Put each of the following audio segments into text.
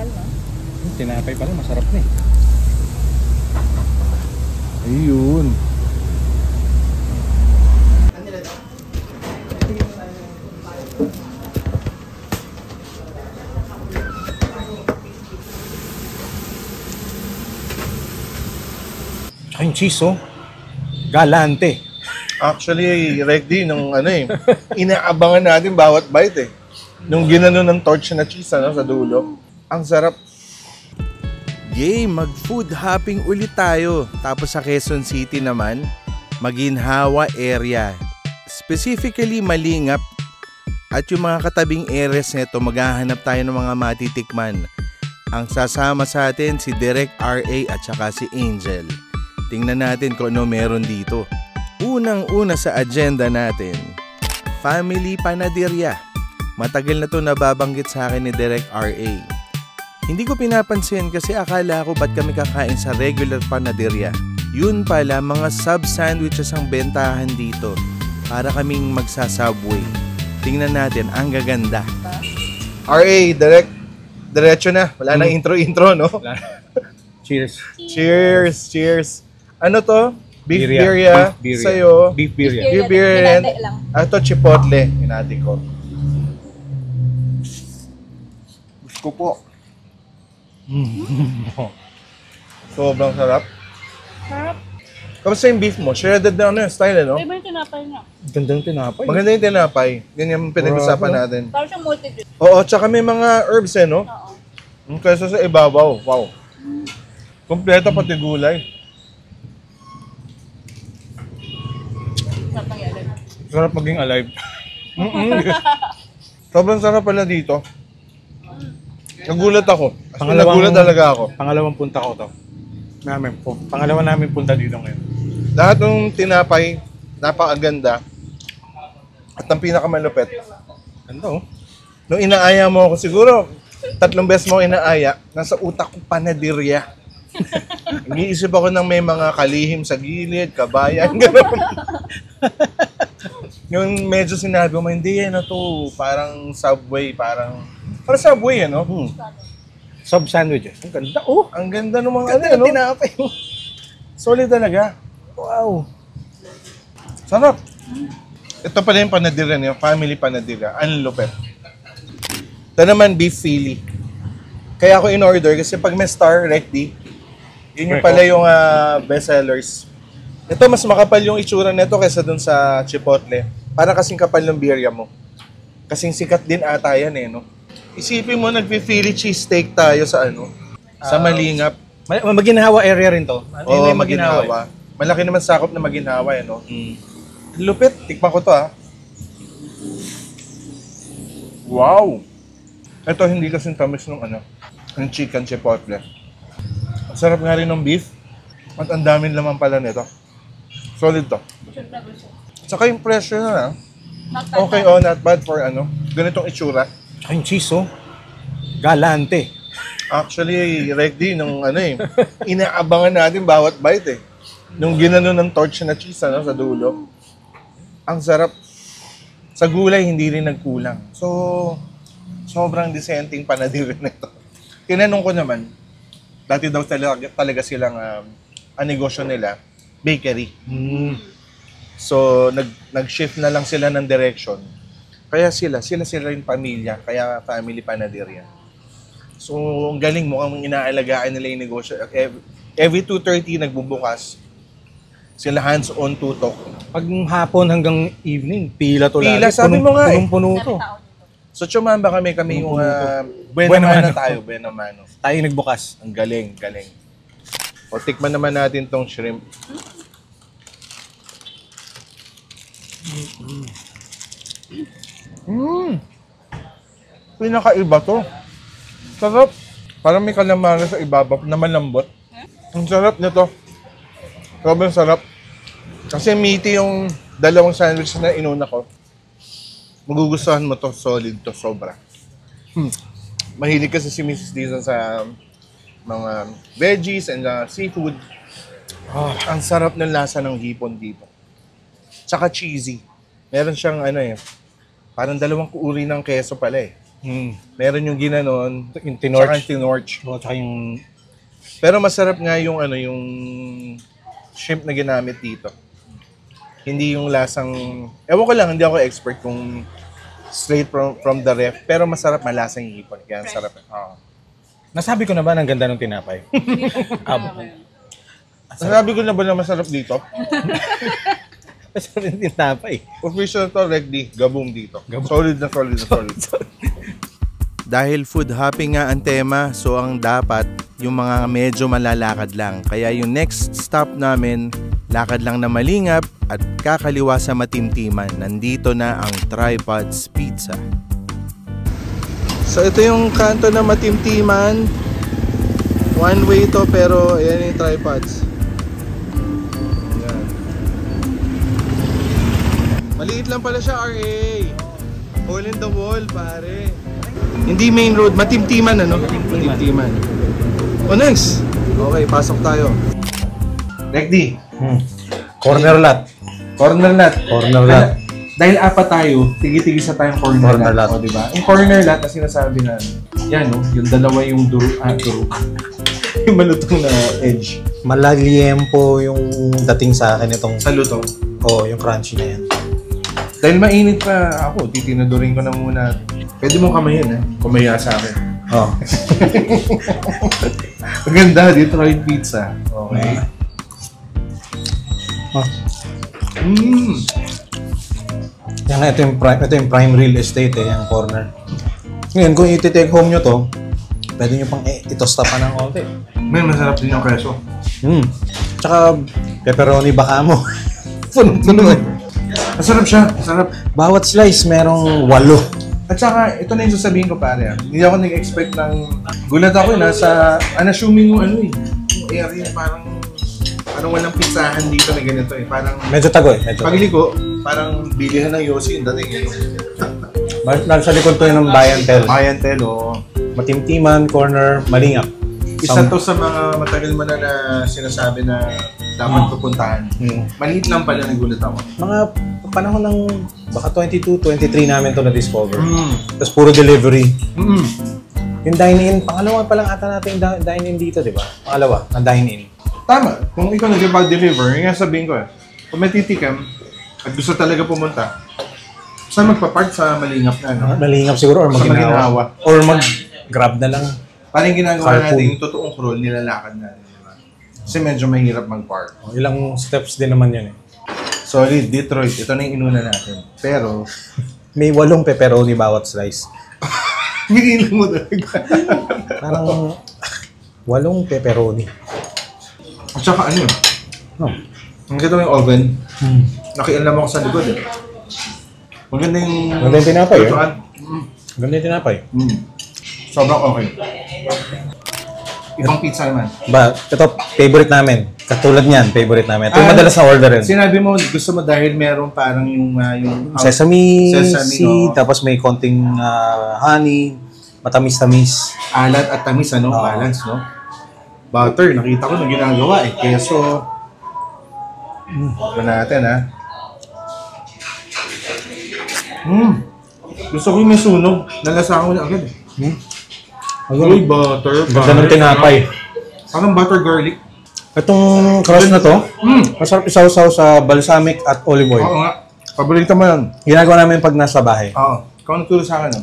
Kapal, no? Tinapay pala, masarap na eh. Ayun. Tsaka yung cheese, oh. Galante. Actually, Regdy, nung ano eh, inaabangan natin bawat bite eh. Nung ginano ng torch na cheese ano, sa dulo. Ang sarap. Yay! Mag-food hopping ulit tayo. Tapos sa Quezon City naman, Maginhawa area. Specifically, Malingap. At yung mga katabing areas nito, maghahanap tayo ng mga matitikman. Ang sasama sa atin si Direk RA at saka si Angel. Tingnan natin kung ano meron dito. Unang-una sa agenda natin, Family Panaderia. Matagal na to nababanggit sa akin ni Direk RA. Hindi ko pinapansin kasi akala ko ba't kami kakain sa regular panaderia. Yun pala, mga sub-sandwiches ang bentahan dito para kaming magsasubway. Tingnan natin, ang gaganda. RA, diretso na. Wala na intro-intro, no? Cheers. Cheers, cheers. Ano to? Beef Birria. birria. Beef birria. Sa'yo. Beef birria. Beef birria. Pinate lang. Ito, chipotle. Hinati ko. Gusto po. Sobrang sarap. Sarap. Kamusta yung beef mo? Shredded na ano yung style, no? Iba yung tinapay niya. Gandang tinapay. Maganda yung tinapay. Ganyan yung pinag-usapan natin. Parang siyang multi-juice. Oo, tsaka may mga herbs no? Oo. Kaysa sa ibabaw. Wow. Kompleto pati gulay. Sarap ng yellow. Sarap maging alive. Sobrang sarap pala dito. Nagulat ako. Nagulat talaga ako. Pangalawang punta ko to. Pangalawa namin punta dito ngayon. Lahat ng tinapay, napakaganda. At ang pinakamalupit, Ganda oh. nung inaaya mo ako, siguro 3 beses mo inaaya, nasa utak ko panaderia. Nag-iisip ako ng may mga kalihim sa gilid, kabayan, gano'n. Yung medyo sinabi mo, hindi yan na to, parang Subway, parang Subway, ano? Sub sandwiches. Ang ganda oh. Ang ganda ng mga Ganda ano, ng no? tinapay oh. Solid talaga. Wow. Sarap. Ito pala yung panaderia niyo, family panaderia. Ang lupet. Ito naman, beef Philly. Kaya ako in-order kasi pag may star, Recti, yun yung pala yung best sellers. Ito, mas makapal yung itsura nito kaysa dun sa Chipotle. Para kasing kapal ng birria mo. Kasing sikat din ata yan no? Isipin mo, nag-Philly cheesesteak tayo sa sa Malingap. Maginhawa area rin to. Oo, Maginhawa. Malaki naman sakop na Maginhawa, no? Lupit. Tikman ko to, Wow! Ito, hindi kasing tamis ng ng chicken chipotle. Ang sarap nga rin ng beef. At ang daming laman pala nito. Solid to. Tsaka yung presyo na, okay, not bad for ganitong itsura. Tsaka yung cheese oh. Galante. Actually, Regdy, nung inaabangan natin bawat bite eh. Nung ginano ng torch na cheese sa dulo. Ang sarap. Sa gulay, hindi rin nagkulang. So, sobrang disenteng panaderia nito. Tinanong ko naman, dati daw talaga silang, ang negosyo nila, bakery. So, nag-shift na lang sila ng direction. Kaya sila yung pamilya, kaya family panaderia. So, ang galing mo, ang inaalagaan nila yung negosyo. Every 2:30 nagbubukas, sila hands-on tutok. Pag hapon hanggang evening, pila to lagi. Pila, sabi mo nga Punong-puno to. So, tsumamba kami yung Buena Buena Mano tayo, Buena Mano. Tayo nagbukas. Ang galing. O, tikman naman natin tong shrimp. Pinakaiba to. Sarap. Parang may calamari sa ibabaw na malambot. Ang sarap nito. Sobrang sarap. Kasi meaty yung dalawang sandwich na inuna ko. Magugustuhan mo to. Solid to. Sobra. Mahilig kasi si Mrs. Dizon sa mga veggies and seafood. Ang sarap ng lasa ng hipon dito. Tsaka cheesy. Meron siyang parang dalawang uri ng keso pala eh. Meron yung ginanon, Yung tsaka tinorch. yung tinorch. O, tsaka yung... Pero masarap nga yung ano, yung shrimp na ginamit dito. Hindi yung lasang... Ewan ko lang, hindi ako expert kung straight from the ref. Pero masarap, malasang hipon. Kaya ang sarap. Oo. Nasabi ko na ba ng ganda ng tinapay? Sabi ko na ba na masarap dito? Masarap yung tinapay. Official to, Regdi. Gabong dito. Solid na solid na solid. Dahil food hopping nga ang tema, so ang dapat yung mga medyo malalakad lang. Kaya yung next stop namin, lakad lang na malingap at kakaliwa sa Matimtiman. Nandito na ang Tripods Pizza. So ito yung kanto na Matimtiman. One way to pero ayan yung Tripods. Ayan. Maliit lang pala siya, RA. Hole in the wall, pare. Hindi main road, Matimtiman ano? Matimtiman. O next. Okay, pasok tayo. Regdi. Corner lot. Corner lot. Corner lot. Dahil apat tayo, tigi-tigi sa tayong corner Corner lot. lot. O, diba? Yung corner lot na sinasabi na, yan no, yung dalawa yung duro. Yung malutong na edge. Malaliempo yung dating sa akin itong... Sa lutong. Oo, yung crunchy na yan. Dahil mainit pa ako, titinadurin ko na muna. Pwede mong kamayin kumaya sa akin. Oo. Ang ganda, Detroit pizza. Okay. Oh. Mm. Ito yung prime real estate yung corner. Ngayon, kung iti-take home nyo to, pwede nyo pang itosta pa ng konti. Man, masarap din yung keso. Tsaka, pepperoni baka mo. Puno-puno eh. Masarap siya, masarap. Bawat slice, merong 8. At saka, ito na yung sasabihin ko pare. Hindi ako nag-expect ng... Gulat ako nasa... Unassuming yung ano yung area parang walang pizzahan dito na ganito eh. Parang... Medyo tago eh. Medyo. Pagliliko, parang bilihan ng Yossi yung dating eh. Nasa likod to yun ng Bayantel. Bayantel, oo. Matimtiman, corner, malingap. Isa to sa mga matagal mo na sinasabi na dapat pupuntahan. Maliit lang pala, nagulat ako. Mga panahon ng baka 22, 23 namin to na-discover. Tapos puro delivery. Yung dine-in, pangalawa pa lang ata natin yung dine-in dito, di ba? Pangalawa, ang dine-in. Tama. Kung ikaw nag-deliver, yung nga sabihin ko kung may titikam at gusto talaga pumunta, saan magpa-park sa Malingap na, no? Malingap siguro or Sa maginawa. Maginawa. Or mag-grab na lang. Parang ginagawa Carpool. natin yung totoong crawl, nilalakad natin. Diba? Kasi medyo mahirap mag-park. Ilang steps din naman yun eh. Solid, Detroit. Ito na yung inuna natin. Pero, May 8 pepperoni bawat slice. bigyan mo talaga. Parang 8 pepperoni. At saka ano, Oh. ang ganda yung oven. Nakialam ako sa likod eh. Maganda yung... Maganda yung tinapay eh. lutuan. Ganda yung tinapay. Sobrang okay. Ibang pizza naman. Ito, favorite namin. Katulad niyan, favorite namin. Ito yung madalas na order rin. Sinabi mo, gusto mo dahil meron parang yung Sesame oo. seed, tapos may konting honey, matamis-tamis. Alat at tamis, ano? Oo. Balance, no? Butter, nakita ko na ginagawa eh. Keso. Ito natin, ha? Gusto ko yung may sunog. Nalasahan ko na agad eh. Uy, butter. Ganda ng tinapay. Parang butter garlic. Itong crust na to, masarap isaw-saw sa balsamic at olive oil. Oo nga. Paborito mo yan. Ginagawa namin pag nasa bahay. Oo. Ikaw nagturo sa akin.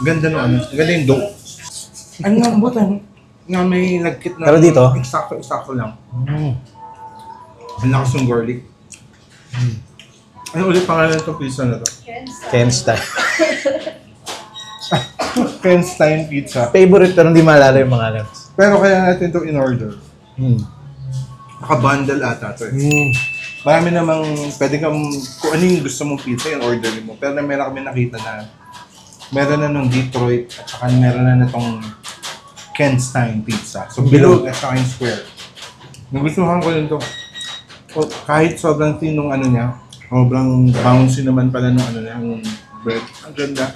Ganda ng ano. Ganda yung dough. Ano nga ang buta? Nga may nagkit na... Pero dito? Eksakto lang. Ang lakas yung garlic. Ano ulit pangalan itong pizza na to? Ken style. Kenstein Pizza. Favorite pero hindi maalala yung mga alam. Pero kaya natin ito in-order. Naka-bundle ata ito eh. Marami namang pwede kang, kung ano yung gusto mong pizza, yung orderin mo. Pero meron kami nakita na meron na nung Detroit at saka meron na itong Kenstein Pizza. So bilog at saka yung square. Nagustuhan ko rin ito. Kahit sobrang thin nung ano niya, sobrang bouncy naman pala nung ano niya, yung bread. Ang ganda.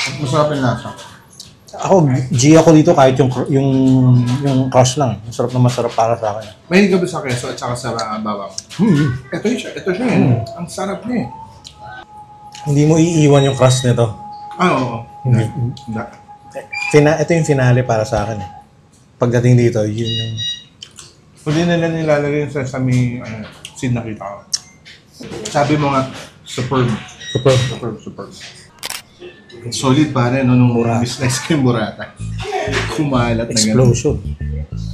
At masarap yung lasa. Ako, G ako dito kahit yung crush lang. Masarap na masarap para sa akin. Mahilig ka ba sa keso at saka sa bawang? Ito siya. Ang sarap niya eh. Hindi mo iiwan yung crush nito. Oo. Hindi. Ito yung finale para sa akin. Pagdating dito, yun yung... Hindi nila nilalagay yung sesame seed nakita ko. Sabi mo nga, superb. Superb. Solid pare, no? Nung slice ko yung burrata. Kumalat na gano'n. Explosion.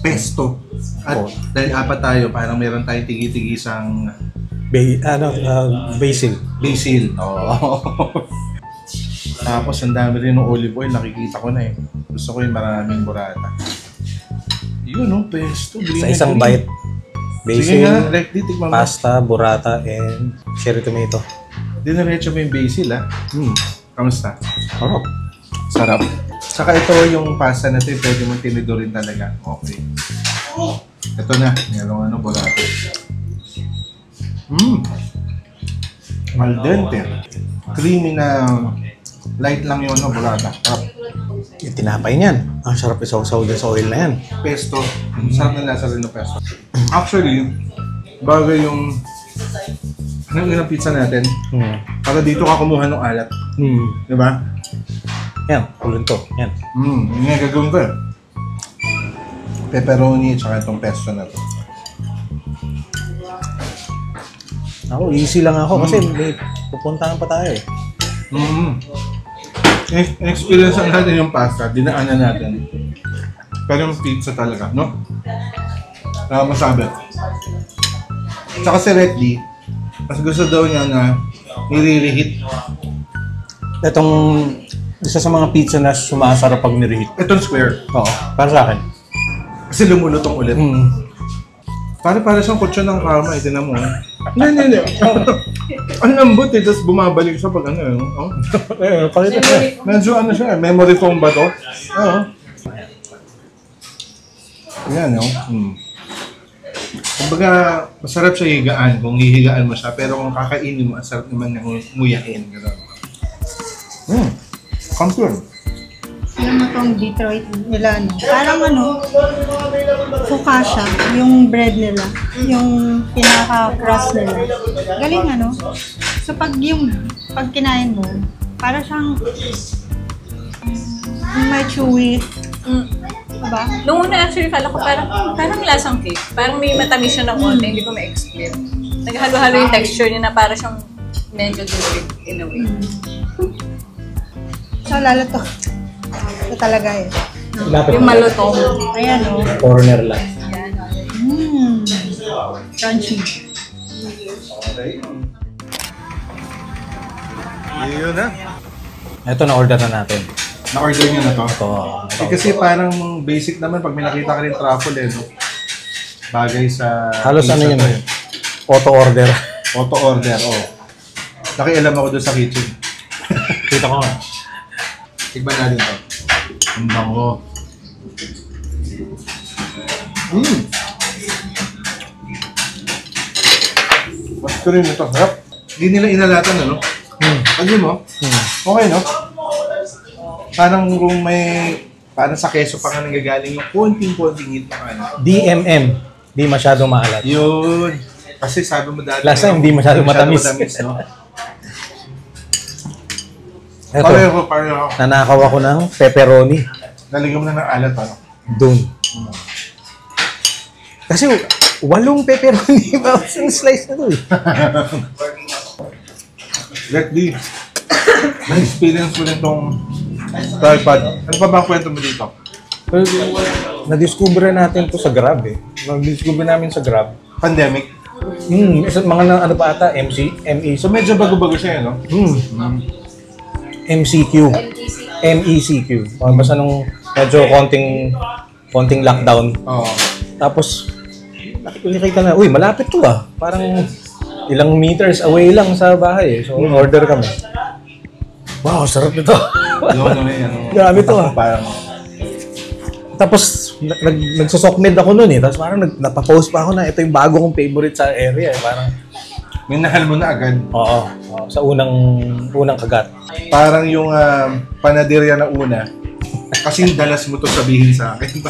Pesto. At dahil apat tayo, parang meron tayong tigi-tigisang Basil. basil. Oo. Tapos ang dami rin ng olive oil, nakikita ko na eh. Gusto ko yung maraming burrata. Yun, no? Pesto. Sa isang bite. Sige nga, Basil, tikman mo. pasta, burrata, and cherry tomato. Dinaretso mo yung basil, ha? Kamusta? Sarap. Sarap. Saka ito yung pasta na ito, pwede mong tinidurin talaga. Okay. Ito na, merong burrata. Al dente. Creamy na light lang yung burrata. Yung tinapay niyan. Ang sarap isaw-saw din sa oil na yan. Pesto. Sarap na lasa rin ng pesto. Actually, bagay yung anong pizza natin. Para dito ka kumuha ng alat. Di ba? Yan, kulon to. Yan. Yun nga gagawin ko eh. Pepperoni at saka itong pesto na to. Ako, easy lang ako kasi may pupuntahan pa tayo eh. Experience natin yung pasta, dinaanan natin. Pero yung pizza talaga, no? Masabi. Tsaka si Reddy, mas gusto daw niya na nire-reheat. Itong isa sa mga pizza na sumasarap pag nirehit. Itong square. Oo, para sa akin. Kasi lumulutong ulit. Para siyang kutsyon ng karma, tinan mo. Hindi. Ang lambot eh, tapos bumabalik siya pag ano eh. Oh. Pakita ko. Medyo ano siya, memory foam ba to? Oo. Yan, no? Kumbaga, masarap siya higaan kung hihigaan mo siya, pero kung kakainin mo, ang sarap naman ng nguyain. Comfort. Alam mo itong Detroit nila, no? Parang focaccia, yung bread nila, yung pinaka-crust nila. Galing So pag kinain mo, parang siyang may chewy. Diba? Nung una actually, kala ko parang lasang cake. Parang may matamis siya ng konti, hindi ko ma-explain. Naghalo-halo yung texture niya na parang siyang medyo dulce in a way. So lalo to. Ito talaga eh. Yung malutong. Ayan Corner lang. Yan. Crunchy. Yun na. Ito na-order na natin. Na-order niyo na to? Ito. Kasi parang basic naman pag may nakita ka rin truffle eh, no? Bagay sa... Halos pizza yun to eh. Auto-order. Auto-order, Nakialam ako doon sa kitchen. Kita ko nga. Tignan natin to. Ang bango. Basta rin ito. Harap. Hindi nila inalatan, ano? Pagin mo? Okay, no? Parang kung may... Parang sa keso pa nga nanggagaling yung konting-konting hit pa ka. DMM. Di masyadong maalat. Yun. Kasi sabi mo dati... Last time, hindi masyadong matamis. no? Ito, Pareho. nanakaw ako ng pepperoni. Nalagyan mo na ng alat, ano? Doon. Kasi 8 pepperoni ba ang slice na to eh. Let me na-experience mo rin itong tripod. Ano pa ba ang kwento mo dito? Well, na-discover natin to sa Grab eh. Na-discover namin sa Grab. Pandemic. Mga pa ata, MEC. So medyo bago-bago siya, no? MCQ. MECQ. Basta nung medyo konting lockdown. Oo. Tapos, nakikita na, uy, malapit to ah. Parang ilang meters away lang sa bahay eh. So, order kami. Wow, sarap nito. Grabe to ah. Parang... Tapos, nagsusokmed ako nun eh. Tapos parang napapost pa ako na ito yung bago kong favorite sa area eh. Parang, minahal mo na agad. oo. Sa unang kagat. Parang yung panaderya na una, kasing dalas mo to sabihin sa akin.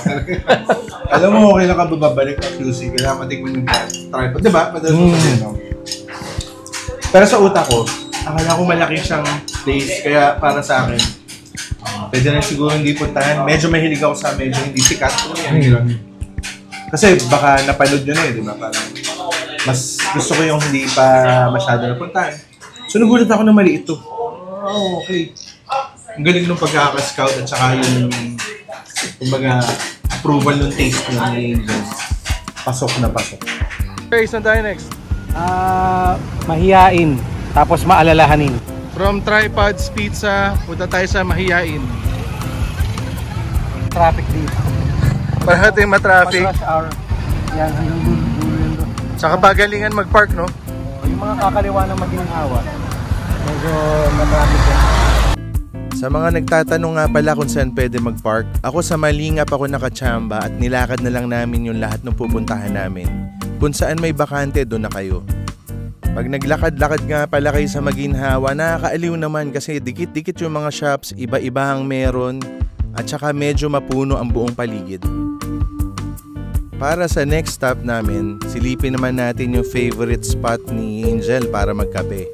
Alam mo, okay lang ka babalik ng QC, kailangan matikman yung tripod. Diba? Madalas mo kasi, no? Pero sa utak ko, akala ko malaki siyang place. Kaya para sa akin, pwede na siguro hindi puntahan. Medyo mahilig ako sa medyo hindi sikat. Kasi baka napanood nyo na di ba? Parang mas gusto ko yung hindi pa masyado napuntahan. So nagulat ako na mali ito. Oh, okay. Ang galing nung pagkaka-scout at saka yung kumbaga approval ng taste niya ni Angel. Pasok na pasok. Okay, saan tayo next? Mahiyain, tapos maalalahanin. From Tripods Pizza, punta tayo sa Mahiyain. Traffic dito. Para natin matraffic. Rush hour. Yan, hanggang dulo yun doon. Saka pagalingan mag-park, no? Yung mga kakaliwa ng Maginhawa, medyo matraffic yan. Sa mga nagtatanong nga pala kung saan pwede mag-park, ako sa Malingap ako nakachamba at nilakad na lang namin yung lahat ng pupuntahan namin. Kung saan may bakante, doon na kayo. Pag naglakad-lakad nga pala kayo sa Maginhawa, nakakaaliw naman kasi dikit-dikit yung mga shops, iba-iba ang meron, at saka medyo mapuno ang buong paligid. Para sa next stop namin, silipin naman natin yung favorite spot ni Angel para magkape.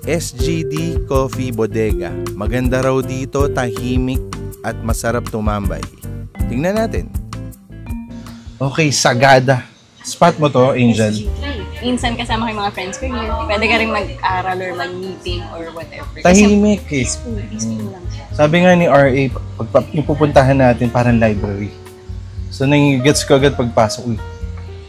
SGD Coffee Bodega. Maganda raw dito, tahimik at masarap tumambay. Tingnan natin. Okay, Sagada. Spot mo to, Angel? Minsan kasama ko yung mga friends ko yun. Pwede ka rin mag-aral or mag-meeting or whatever. Tahimik eh. Peaceful lang siya. Sabi nga ni RA, yung pupuntahan natin parang library. So nang-gets ko agad pagpasok, uy,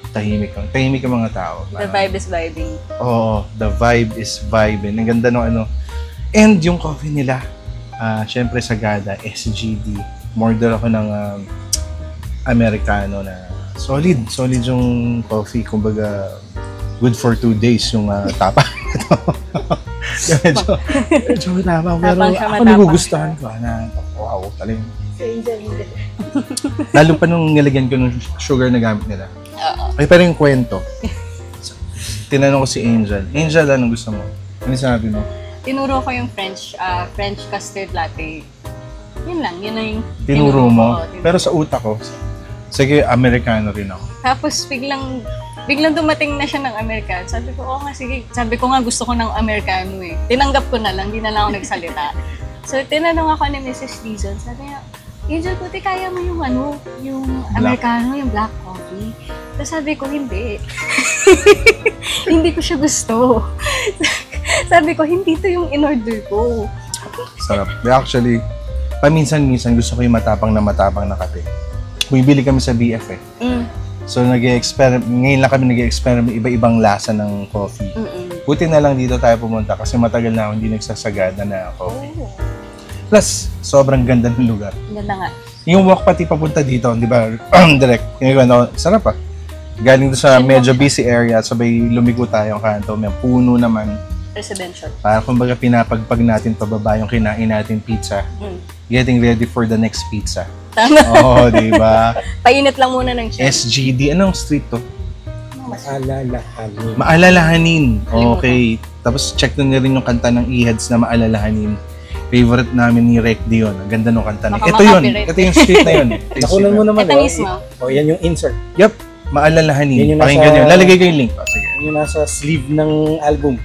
tahimik ang mga tao. The vibe is vibing. Oo, the vibe is vibing. Ang ganda ng ano. And yung coffee nila, syempre Sagada, SGD. Order ako ng Americano na solid yung coffee. Kumbaga, good for 2 days yung tapa. medyo matapang. Pero ako nagugustuhan ko na, wow, talagang. Lalo pa nung nilagyan ko ng sugar na gamit nila. Ay, pero yung kwento. Tinanong ko si Angel. Angel, anong gusto mo? Ano sabi mo? Tinuro ko yung French custard latte. Yun lang, yun na yung Tinuro mo? ko. Pero sa utak ko, sige, Americano rin ako. Tapos biglang dumating na siya ng Americano. Sabi ko, oo nga, sige. Sabi ko nga, gusto ko ng Americano eh. Tinanggap ko na lang, di na lang ako nagsalita. So, tinanong ako ni Mrs. Dizon. Sabi niya, Angel, puti kaya mo yung yung Americano, yung black coffee. So, sabi ko, hindi. Hindi ko siya gusto. Sabi ko, hindi to yung in-order ko. Sarap. Actually, paminsan-minsan gusto ko yung matapang na kape. Bumibili kami sa BF eh. So, ngayon lang kami nag-experiment iba-ibang lasa ng coffee. Buti na lang dito tayo pumunta kasi matagal na ako hindi nagsasagada na coffee. Plus, sobrang ganda ng lugar. Ganda nga. Yung walk pati papunta dito, di ba? Direct. Sarap ah. Galing doon sa medyo busy area, sabay lumiko tayo ang kanto. May puno naman. Residential. Para kumbaga pinapagpag natin pababa yung kinain natin pizza. Getting ready for the next pizza. Tama. Oo, di ba? Painit lang muna ng siya. SGD. Anong street to? Maalalahanin. Maalalahanin. Okay. Tapos check na rin yung kanta ng Ihads na Maalalahanin. Favorite namin ni Rec Dion. Ang ganda ng kanta niya. Ito yun. Ito yung street na yun. Nakunan mo naman. Ito mismo. O, yan yung insert. Yep. Maalalahanin. Yan yung Pakinggan nyo. Lalagay ko yung link. Sige. Yan yung nasa sleeve ng album.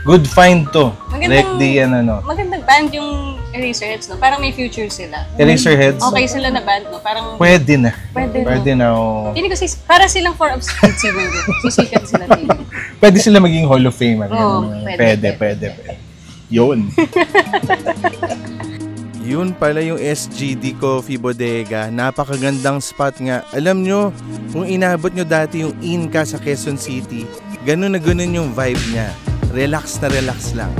Good find to. Rec Dion Magandang band yung Eraserheads, no? Parang may future sila. Eraserheads? Okay sila na band, no? Parang Pwede na. Pwede na. Oh. Hindi ko para silang 4 of Spades siguro. Sisikat sila din. Pwede sila maging Hall of Famer. Pwede. Yun. Yun pala yung SGD Coffee Bodega. Napakagandang spot nga. Alam nyo, kung inabot nyo dati yung Inca sa Quezon City, ganun na ganun yung vibe niya. Relax na relax lang.